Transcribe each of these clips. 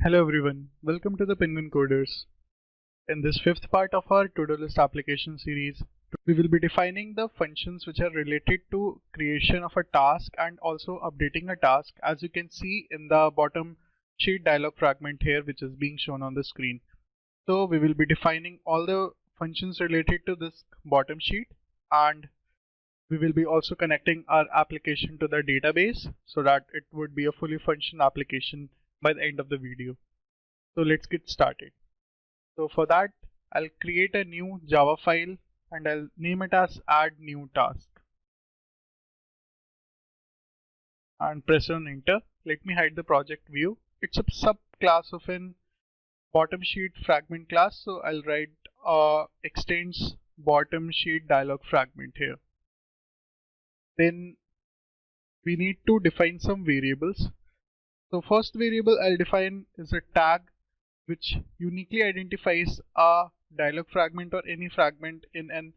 Hello everyone, welcome to the Penguin Coders. In this fifth part of our to-do list application series, we will be defining the functions which are related to creation of a task and also updating a task, as you can see in the bottom sheet dialog fragment here, which is being shown on the screen. So we will be defining all the functions related to this bottom sheet, and we will be also connecting our application to the database so that it would be a fully functional application by the end of the video. So let's get started. So for that, I'll create a new Java file and I'll name it as add new task and press on enter. Let me hide the project view. It's a subclass of an bottom sheet fragment class. So I'll write extends bottom sheet dialog fragment here. Then we need to define some variables. So first variable I'll define is a tag which uniquely identifies a dialog fragment or any fragment in an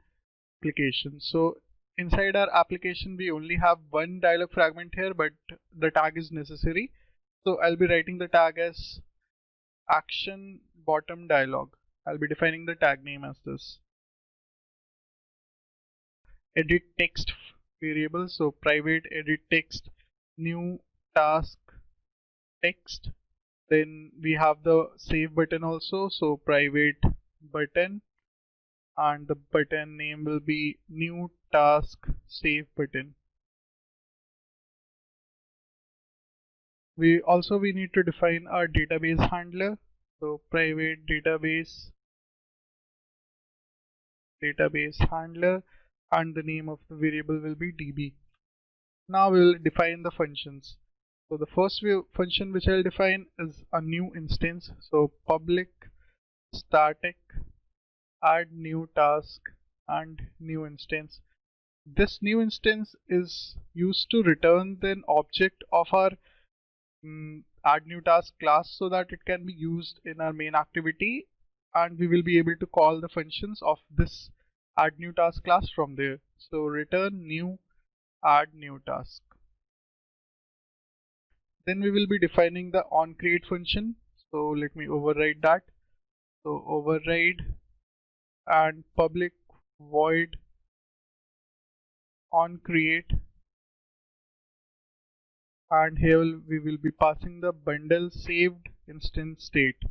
application. So inside our application we only have one dialog fragment here, but the tag is necessary. So I'll be writing the tag as action bottom dialog. I'll be defining the tag name as this. Edit text variable, so private edit text new task text. Then we have the save button also, so private button, and the button name will be new task save button. We need to define our database handler, so private database handler, and the name of the variable will be db. Now we will define the functions. So the first function which I'll define is a new instance, so public static add new task and new instance. This new instance is used to return an object of our add new task class so that it can be used in our main activity, and we will be able to call the functions of this add new task class from there. So return new add new task. Then we will be defining the oncreate function. So let me override that. So override and public void oncreate, and here we will be passing the bundle saved instance state.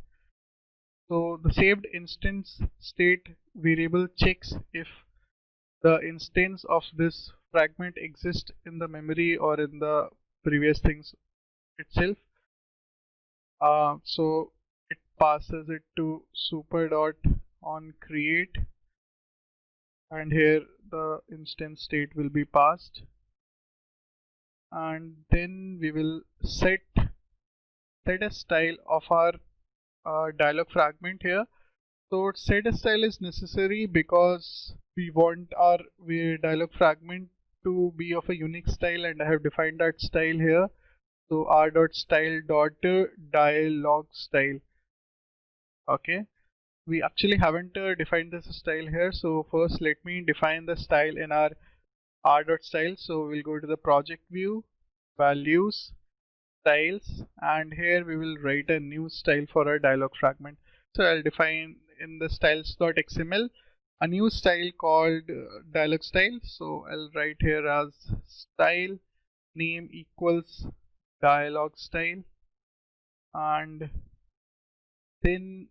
So the saved instance state variable checks if the instance of this fragment exists in the memory or in the previous things itself. So it passes it to super.onCreate, and here the instance state will be passed, and then we will set a style of our dialog fragment here. So set a style is necessary because we want our dialog fragment to be of a unique style, and I have defined that style here. So r.style.dialog style. Okay, we actually haven't defined this style here. So first let me define the style in our r.style. So we'll go to the project view, values, styles, and here we will write a new style for our dialog fragment. So I'll define in the styles.xml a new style called dialog style. So I'll write here as style name equals dialog style, and then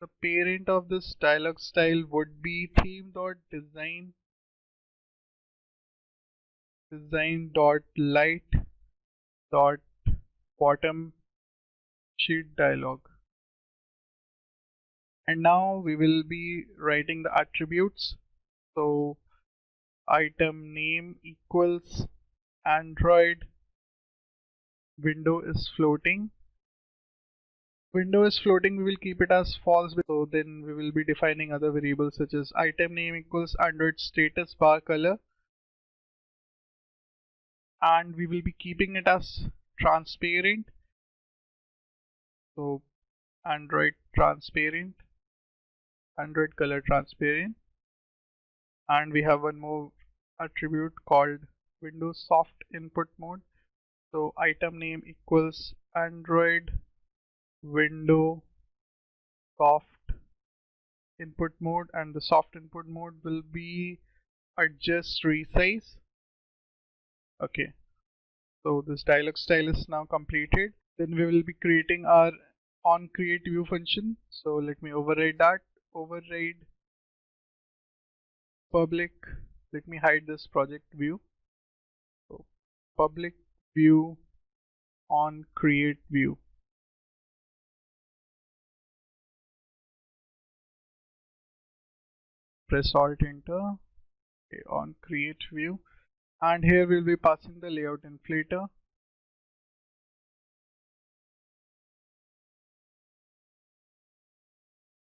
the parent of this dialog style would be theme.design.light.bottom sheet dialog. And now we will be writing the attributes. So item name equals Android, window is floating. Window is floating, we will keep it as false. So then we will be defining other variables such as item name equals Android status bar color, and we will be keeping it as transparent. So Android transparent, Android color transparent, and we have one more attribute called Windows soft input mode. So item name equals Android window soft input mode, and the soft input mode will be adjust resize. Okay, so this dialog style is now completed. Then we will be creating our onCreate view function. So let me override that. Override public. Let me hide this project view. So public view onCreate view. Press Alt Enter. Okay, onCreate view. And here we'll be passing the layout inflator.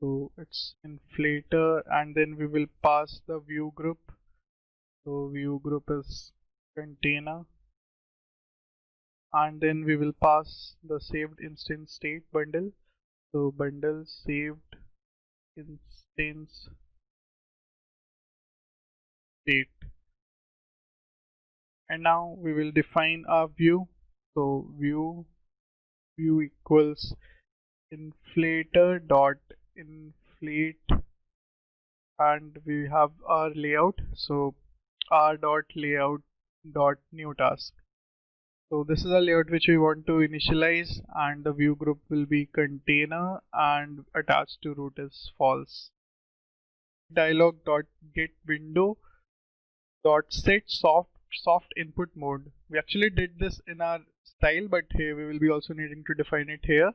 So it's inflator, and then we will pass the view group. So view group is container, and then we will pass the saved instance state bundle. So bundle saved instance state. And now we will define our view. So view equals inflator dot inflate, and we have our layout. So r dot layout dot new task. So this is a layout which we want to initialize, and the view group will be container and attached to root is false. Dialog dot get window dot set soft input mode. We actually did this in our style, but here we will be also needing to define it here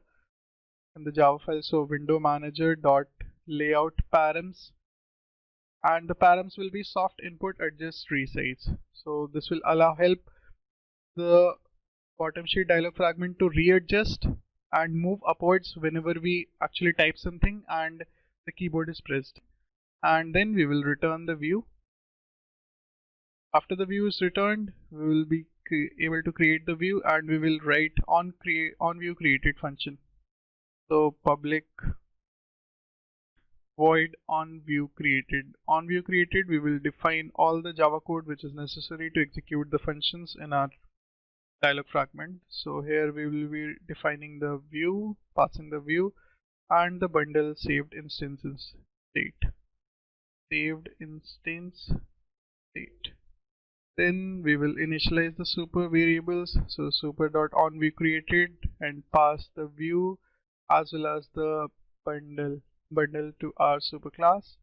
in the Java file. So window manager dot layout params, and the params will be soft input adjust resize. So this will help the bottom sheet dialog fragment to readjust and move upwards whenever we actually type something and the keyboard is pressed. And then we will return the view. After the view is returned, we will be able to create the view, and we will write on view created function. So public void on view created. On view created, we will define all the Java code which is necessary to execute the functions in our dialog fragment. So here we will be defining the view, passing the view, and the bundle saved instances state. Saved instance state. Then we will initialize the super variables. So super dot on view created, and pass the view as well as the bundle to our super class.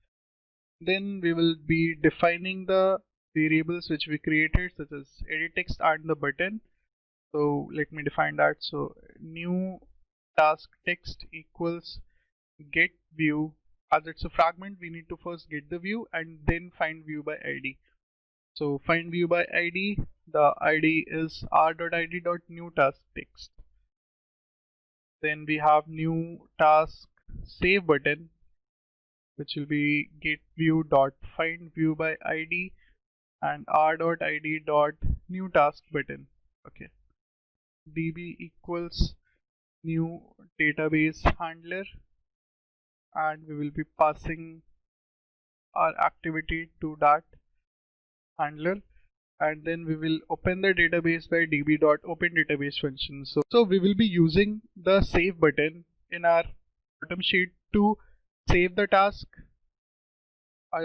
Then we will be defining the variables which we created, such as edit text and the button. So let me define that. So new task text equals get view. As it's a fragment, we need to first get the view and then find view by ID. So find view by ID. The ID is r.id.new task text. Then we have new task save button, which will be get view dot find view by ID and r.id.new task button. Okay. db equals new database handler, and we will be passing our activity to that handler, and then we will open the database by db.openDatabase function. So we will be using the save button in our bottom sheet to save the task,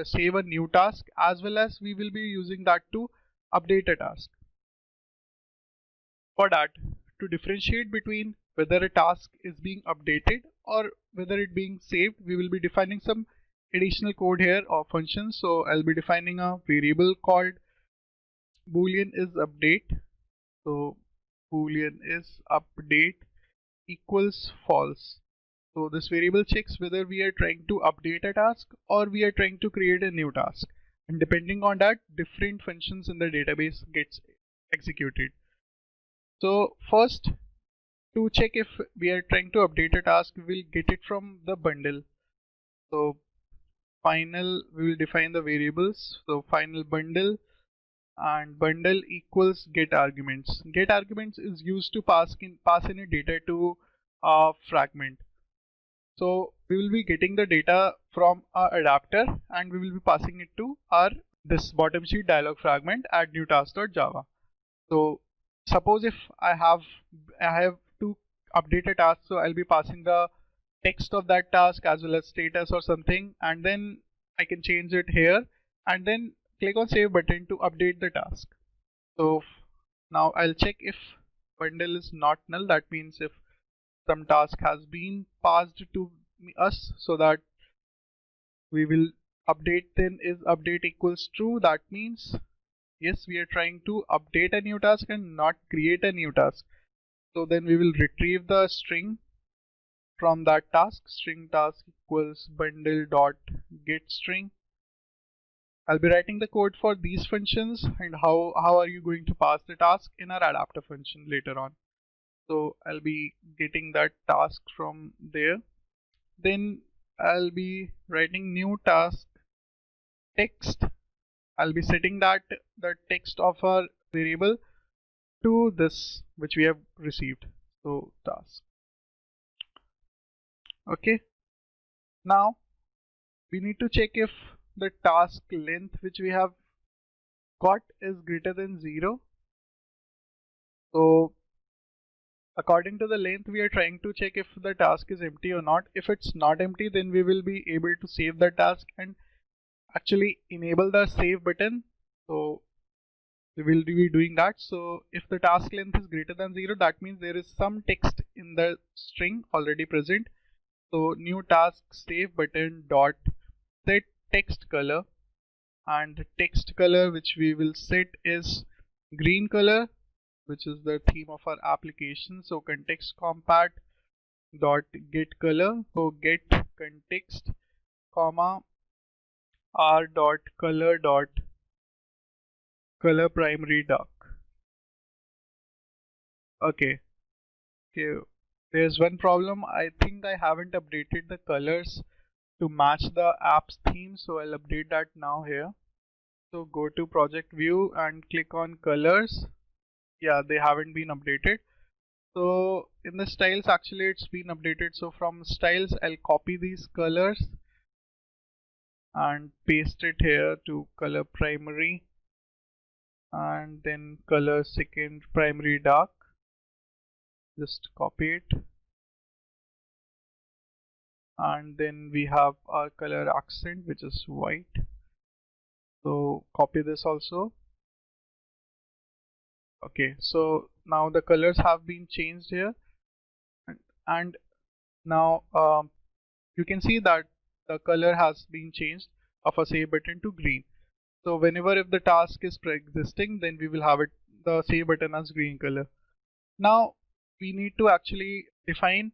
save a new task, as well as we will be using that to update a task. For that, to differentiate between whether a task is being updated or whether it being saved, we will be defining some additional code here or functions. So I'll be defining a variable called boolean is update. So boolean is update equals false. So this variable checks whether we are trying to update a task or we are trying to create a new task, and depending on that, different functions in the database gets executed. So first, to check if we are trying to update a task, we will get it from the bundle. So final, we will define the variables. So final bundle, and bundle equals get arguments. Get arguments is used to pass in a data to a fragment. So we will be getting the data from our adapter, and we will be passing it to our this bottom sheet dialog fragment at new task.java. So suppose if I have to update a task, so I'll be passing the text of that task as well as status or something, and then I can change it here and then click on save button to update the task. So now I'll check if bundle is not null. That means if some task has been passed to us, so that we will update, then is update equals true. That means yes, we are trying to update a new task and not create a new task. So then we will retrieve the string from that task. String task equals bundle dot get string. I'll be writing the code for these functions and how are you going to pass the task in our adapter function later on. So I'll be getting that task from there. Then I'll be writing new task text. I'll be setting that the text of our variable to this which we have received. So task. Okay. Now we need to check if the task length which we have got is greater than 0. So according to the length, we are trying to check if the task is empty or not. If it's not empty, then we will be able to save the task and actually enable the save button. So we will be doing that. So if the task length is greater than 0, that means there is some text in the string already present. So new task save button dot set text color, and the text color which we will set is green color, which is the theme of our application. So context compat dot get color. So get context comma r dot color primary dark. Okay. There's one problem. I think I haven't updated the colors to match the app's theme, so I'll update that now here. So go to project view and click on colors. Yeah, they haven't been updated. So in the styles, actually it's been updated. So from styles, I'll copy these colors and paste it here to color primary, and then color second primary dark. Just copy it. And then we have our color accent, which is white. So copy this also. Okay, so now the colors have been changed here, and now you can see that the color has been changed of a save button to green. So whenever if the task is pre-existing, then we will have it the save button as green color. Now we need to actually define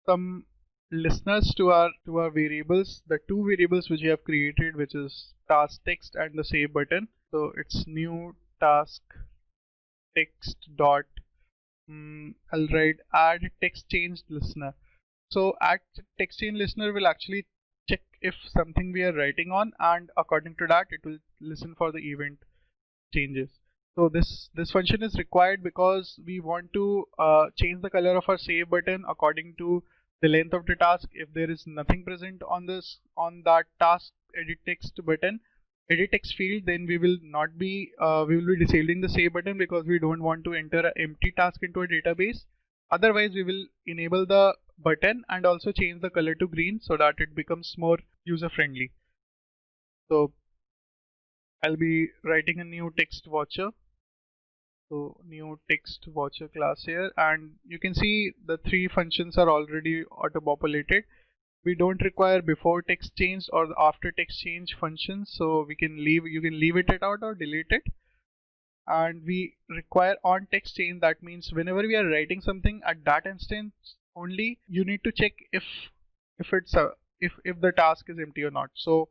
some listeners to our variables, the two variables which we have created, which is task text and the save button. So it's new task text dot I'll write add text change listener. So add text change listener will actually check if something we are writing on, and according to that it will listen for the event changes. So this function is required because we want to change the color of our save button according to the length of the task. If there is nothing present on that task edit text button, edit text field, then we will not be we will be disabling the save button because we don't want to enter an empty task into a database. Otherwise we will enable the button and also change the color to green so that it becomes more user friendly. So I'll be writing a new text watcher. So new text watcher class here, and you can see the three functions are already auto populated. We don't require before text change or the after text change functions, so you can leave it out or delete it. And we require on text change. That means whenever we are writing something at that instance only, you need to check if it's if the task is empty or not. So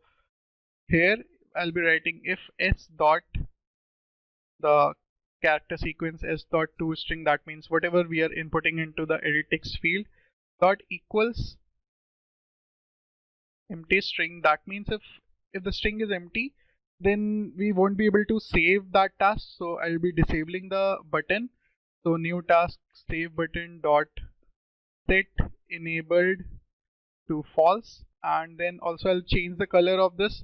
here I'll be writing if s dot the character sequence s dot to string, that means whatever we are inputting into the edit text field dot equals empty string. That means if the string is empty, then we won't be able to save that task. So I'll be disabling the button. So new task save button dot set enabled to false, and then also I'll change the color of this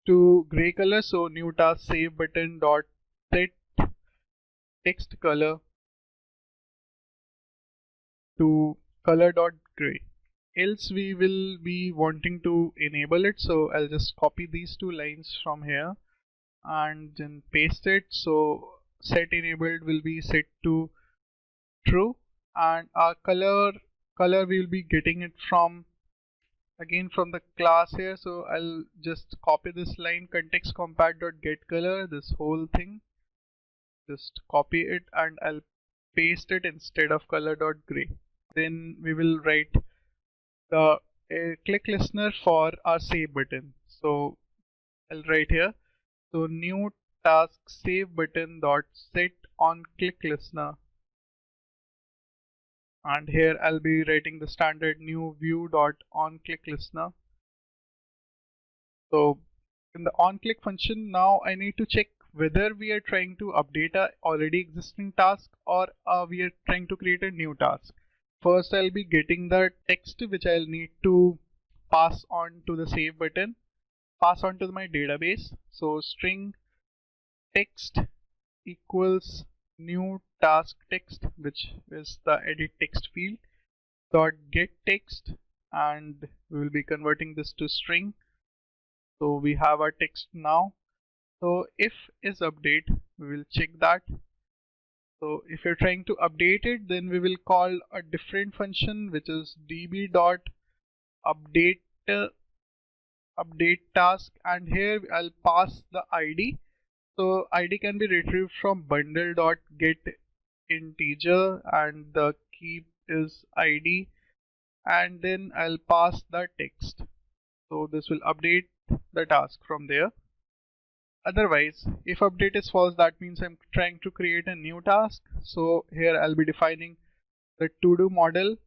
to gray color. So new task save button dot set text color to color.gray. Else we will be wanting to enable it, so I'll just copy these two lines from here and then paste it. So set enabled will be set to true, and our color we will be getting it from again from the class here. So I'll just copy this line, context compat.getColor, this whole thing, just copy it and I'll paste it instead of color.gray. Then we will write the click listener for our save button. So I'll write here, so new task save button dot set on click listener, and here I'll be writing the standard new view dot on click listener. So in the on click function, now I need to check whether we are trying to update a already existing task or we are trying to create a new task. First I'll be getting the text which I'll need to pass on to the save button, pass on to my database. So string text equals new task text, which is the edit text field, dot get text, and we will be converting this to string. So we have our text now. So if is update, we will check that. So if you're trying to update it, then we will call a different function which is db.update update task, and here I'll pass the ID. So ID can be retrieved from bundle.getInteger and the key is ID, and then I'll pass the text. So this will update the task from there. Otherwise, if update is false, that means I'm trying to create a new task. So here I'll be defining the ToDo model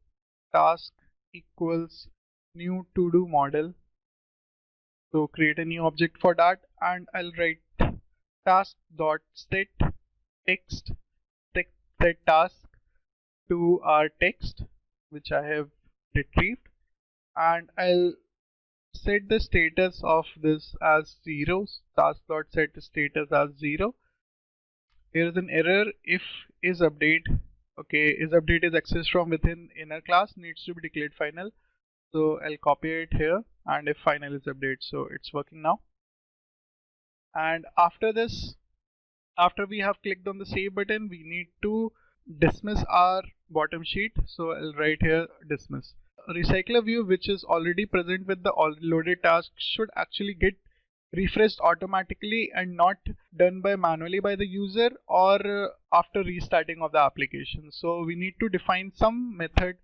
task equals new ToDo model. So create a new object for that, and I'll write task.set text set task to our text which I have retrieved, and I'll set the status of this as 0, task.set status as 0. Here is an error, if is update, okay, is update is accessed from within inner class, needs to be declared final. So I'll copy it here, and if final is update, so it's working now. And after this, after we have clicked on the save button, we need to dismiss our bottom sheet. So I'll write here dismiss. A recycler view which is already present with the loaded task should actually get refreshed automatically and not done by manually by the user or after restarting of the application. So we need to define some method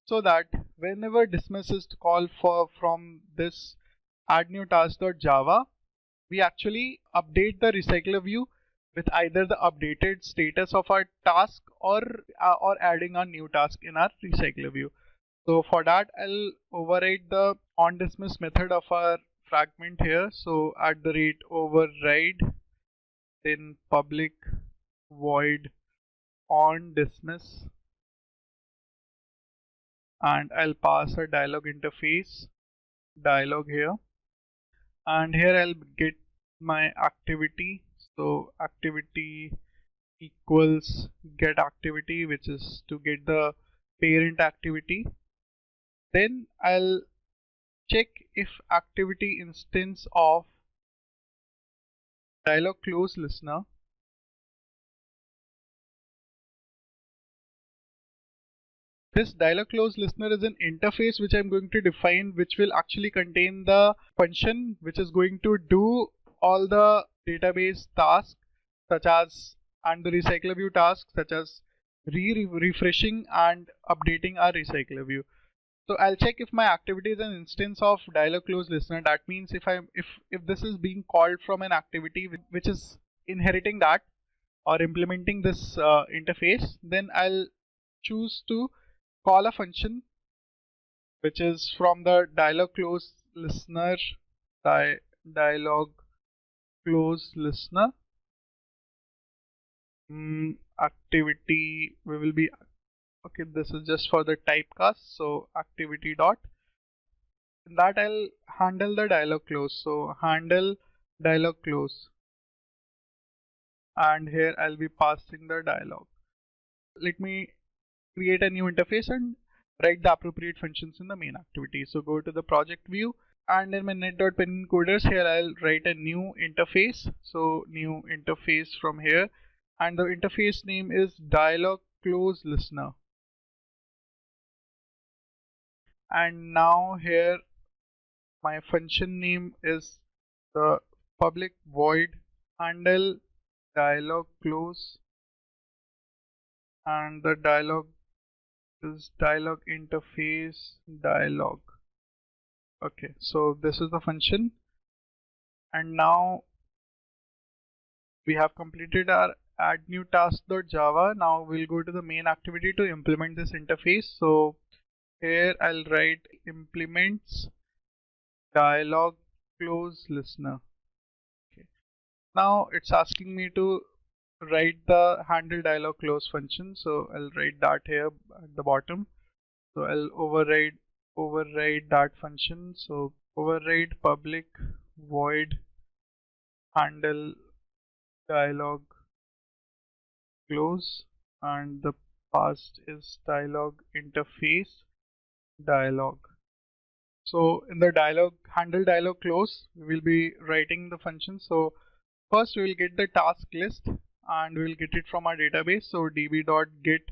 so that whenever dismiss is called from this add new task.java, we actually update the recycler view with either the updated status of our task or adding a new task in our recycler view. So for that, I'll override the onDismiss method of our fragment here. So @override, then public void onDismiss, and I'll pass a dialog interface dialog here, and here I'll get my activity. So activity equals get activity, which is to get the parent activity. Then I'll check if activity instance of dialog close listener this dialog close listener is an interface which I'm going to define, which will actually contain the function which is going to do all the database tasks such as and the recycler view tasks such as refreshing and updating our recycler view. So I'll check if my activity is an instance of dialog close listener. That means if this is being called from an activity which is inheriting that or implementing this interface, then I'll choose to call a function which is from the dialog close listener dialog close listener activity. We will be okay, this is just for the typecast, so activity dot, in that I'll handle the dialog close. So handle dialog close, and here I'll be passing the dialog. Let me create a new interface and write the appropriate functions in the main activity. So go to the project view, and in my net.pin encoders here I'll write a new interface. So new interface from here, and the interface name is dialog close listener. And now here my function name is the public void handle dialog close, and the dialog is dialog interface dialog. Okay, so this is the function, and now we have completed our add new task.java. Now we'll go to the main activity to implement this interface. So here I'll write implements dialog close listener. Okay. Now it's asking me to write the handle dialog close function. So I'll write that here at the bottom. So I'll override that function. So override public void handle dialog close, and the past is dialog interface dialog. So in the dialog handle dialog close, we will be writing the function. So first we will get the task list, and we will get it from our database. So db.get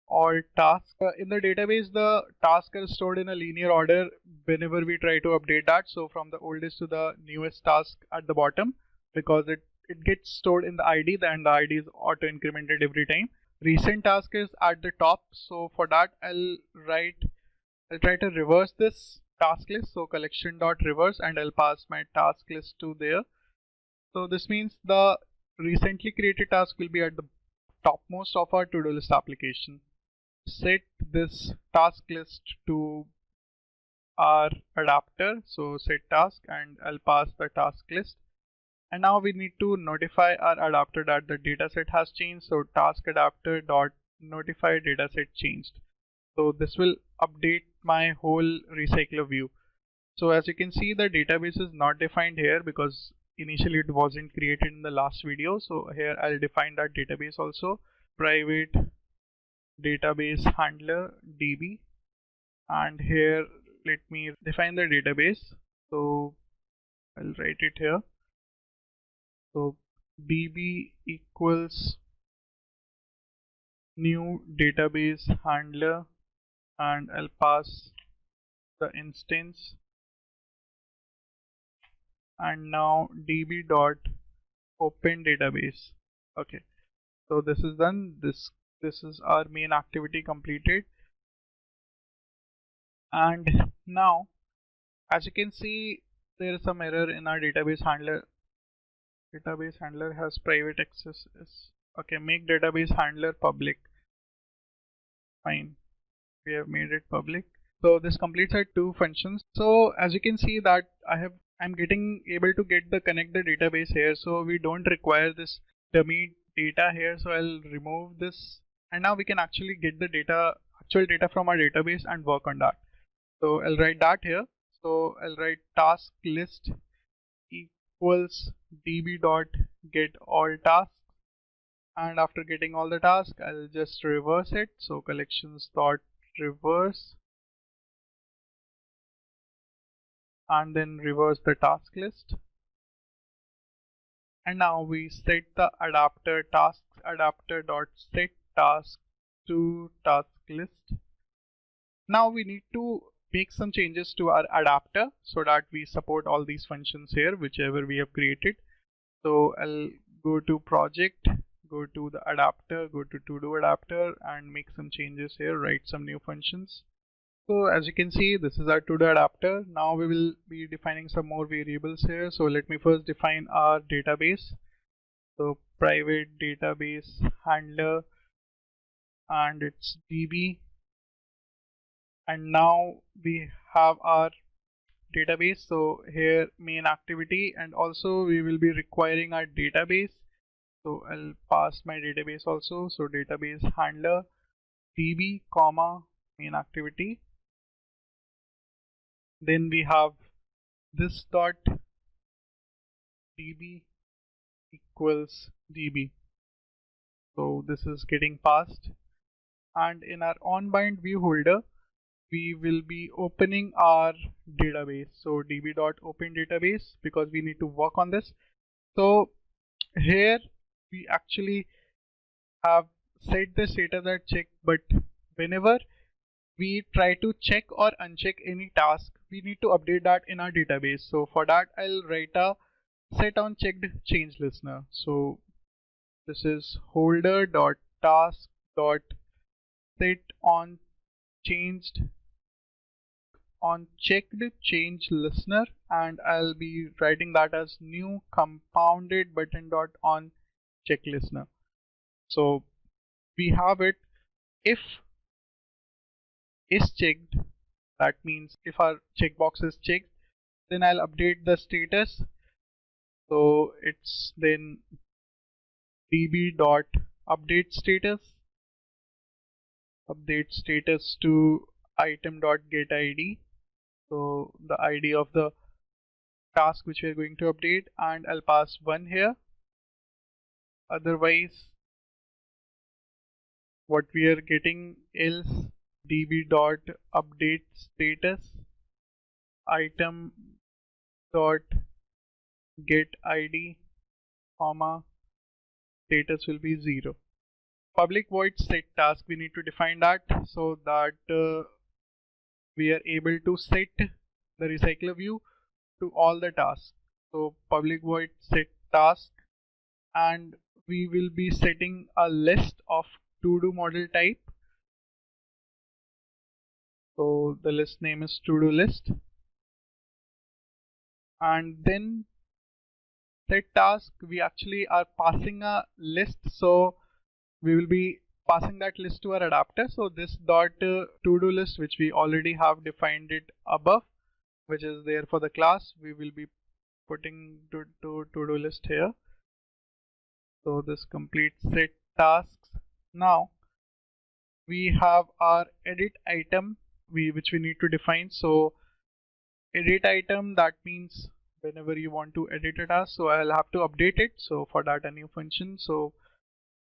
all tasks. In the database, the tasks are stored in a linear order whenever we try to update that. So from the oldest to the newest task at the bottom, because it gets stored in the ID, and the ID is auto incremented every time. Recent task is at the top. So for that I'll try to reverse this task list. So collection.reverse, and I'll pass my task list to there. So this means the recently created task will be at the topmost of our to-do list application. Set this task list to our adapter. So set task, and I'll pass the task list. And now we need to notify our adapter that the dataset has changed. So task adapter dot notify dataset changed. So this will update my whole recycler view. So as you can see, the database is not defined here because initially it wasn't created in the last video. So here I'll define that database also. Private database handler db, and here let me define the database. So I'll write it here. So db equals new database handler, and I'll pass the instance, and now db dot open database. Okay, so this is done. This is our main activity completed. And now as you can see, there is some error in our database handler. Database handler has private access. Okay, make database handler public. Fine, we have made it public. So this completes our two functions. So as you can see that I'm getting able to get the connect the database here. So we don't require this dummy data here. So I'll remove this, and now we can actually get the actual data from our database and work on that. So I'll write that here. So I'll write task list equals db dot get all tasks, and after getting all the tasks I'll just reverse it. So collections dot reverse, and then reverse the task list. And now we set the adapter tasks adapter dot set task to task list. Now we need to make some changes to our adapter so that we support all these functions here, whichever we have created. So I'll go to project, go to the adapter, go to ToDo adapter, and make some changes here, write some new functions. So as you can see, this is our ToDo adapter. Now we will be defining some more variables here. So let me first define our database. So private database handler, and it's db. And now we have our database. So here main activity, and also we will be requiring our database. So I'll pass my database also. So database handler db comma main activity. Then we have this dot db equals db. So this is getting passed. and in our onBind view holder, we will be opening our database. So db.open database, because we need to work on this. So here we actually have set the status at check, but whenever we try to check or uncheck any task, we need to update that in our database. So for that, I'll write a set on checked change listener. So this is holder.task.set on changed on checked change listener, and I'll be writing that as new compounded button dot on check listener. So we have it if is checked, that means if our checkbox is checked, then I'll update the status. So it's then db dot update status to item dot get id, so the ID of the task which we are going to update, and I'll pass 1 here. Otherwise, what we are getting is db dot update status item dot get id comma status will be 0. Public void set task, we need to define that so that we are able to set the recycler view to all the tasks. So public void set task, and we will be setting a list of ToDo model type. So the list name is ToDo list, and then set task, we actually are passing a list, so we will be passing that list to our adapter. So this dot ToDo list, which we already have defined it above, which is there for the class, we will be putting to ToDo list here. So this completes set tasks. Now we have our edit item which we need to define. So edit item, that means whenever you want to edit a task, so I'll have to update it. So for that, a new function. So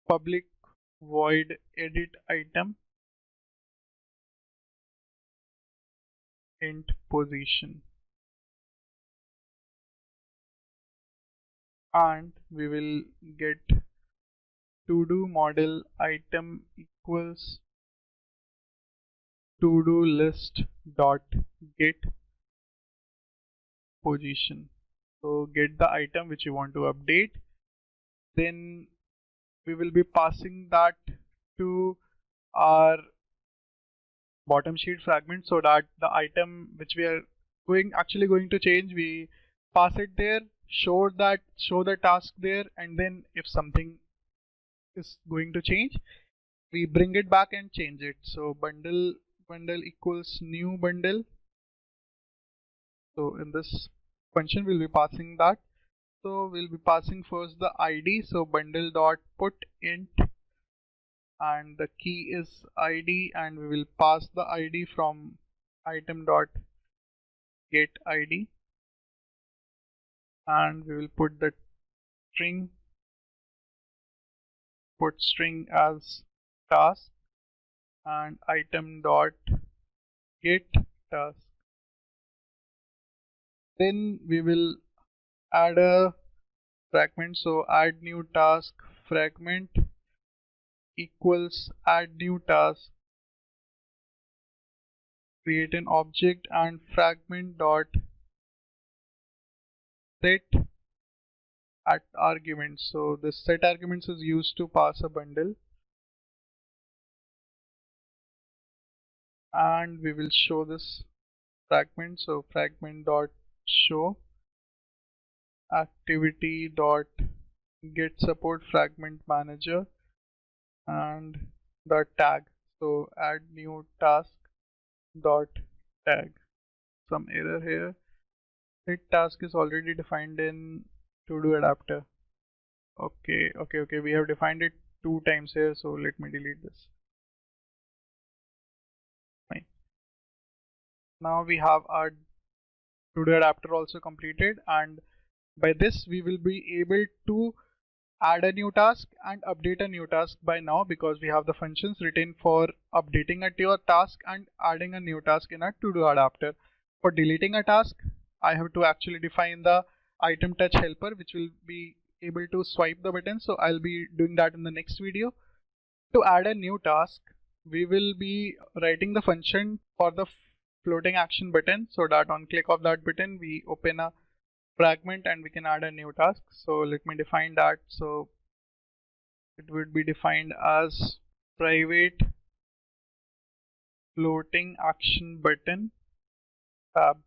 public void edit item int position, and we will get ToDo model item equals ToDo list dot get position. So get the item which you want to update, then we will be passing that to our BottomSheet fragment, so that the item which we are actually going to change, we pass it there, show the task there, and then if something is going to change, we bring it back and change it. So bundle equals new bundle. So in this function we'll be passing that. So we'll be passing first the ID, so bundle dot put int, and the key is ID, and we will pass the ID from item dot get ID, and we will put the string as task and item dot get task. Then we will add a fragment, so add new task fragment equals add new task, create an object, and fragment dot set at arguments. So this set arguments is used to pass a bundle, and we will show this fragment. So fragment dot show activity dot get support fragment manager, and the tag, so add new task dot tag. Some error here, set task is already defined in ToDo adapter. Okay, we have defined it 2 times here, so let me delete this. Fine. Now we have our ToDo adapter also completed, and by this we will be able to add a new task and update a new task by now, because we have the functions written for updating a your task and adding a new task in a ToDo adapter. For deleting a task, I have to actually define the ItemTouchHelper, which will be able to swipe the button. So I'll be doing that in the next video. To add a new task, we will be writing the function for the floating action button, so that on click of that button we open a fragment and we can add a new task. So let me define that. So it would be defined as private floating action button tab.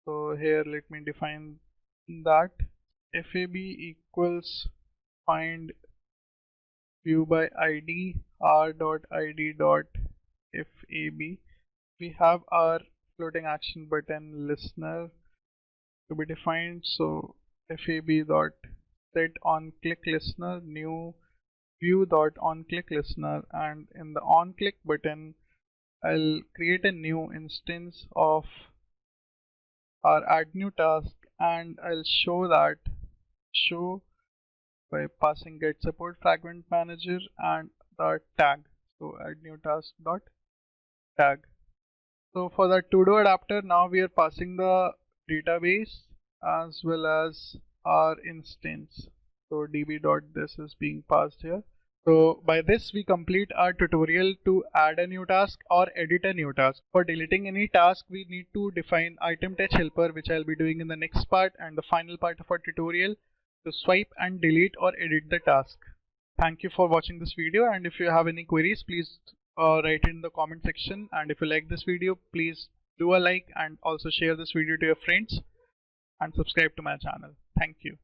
So here let me define that fab equals find view by id r.id.fab. We have our floating action button listener to be defined. So fab dot set on click listener new view dot on click listener, and in the on click button I'll create a new instance of our add new task, and I'll show by passing get support fragment manager and the tag. So add new task dot tag. So for the ToDo adapter, now we are passing the database as well as our instance. So db.this is being passed here. So by this we complete our tutorial to add a new task or edit a new task. For deleting any task, we need to define ItemTouchHelper, which I'll be doing in the next part and the final part of our tutorial, to swipe and delete or edit the task. Thank you for watching this video, and if you have any queries, please write it in the comment section. And if you like this video, please do a like and also share this video to your friends and subscribe to my channel. Thank you.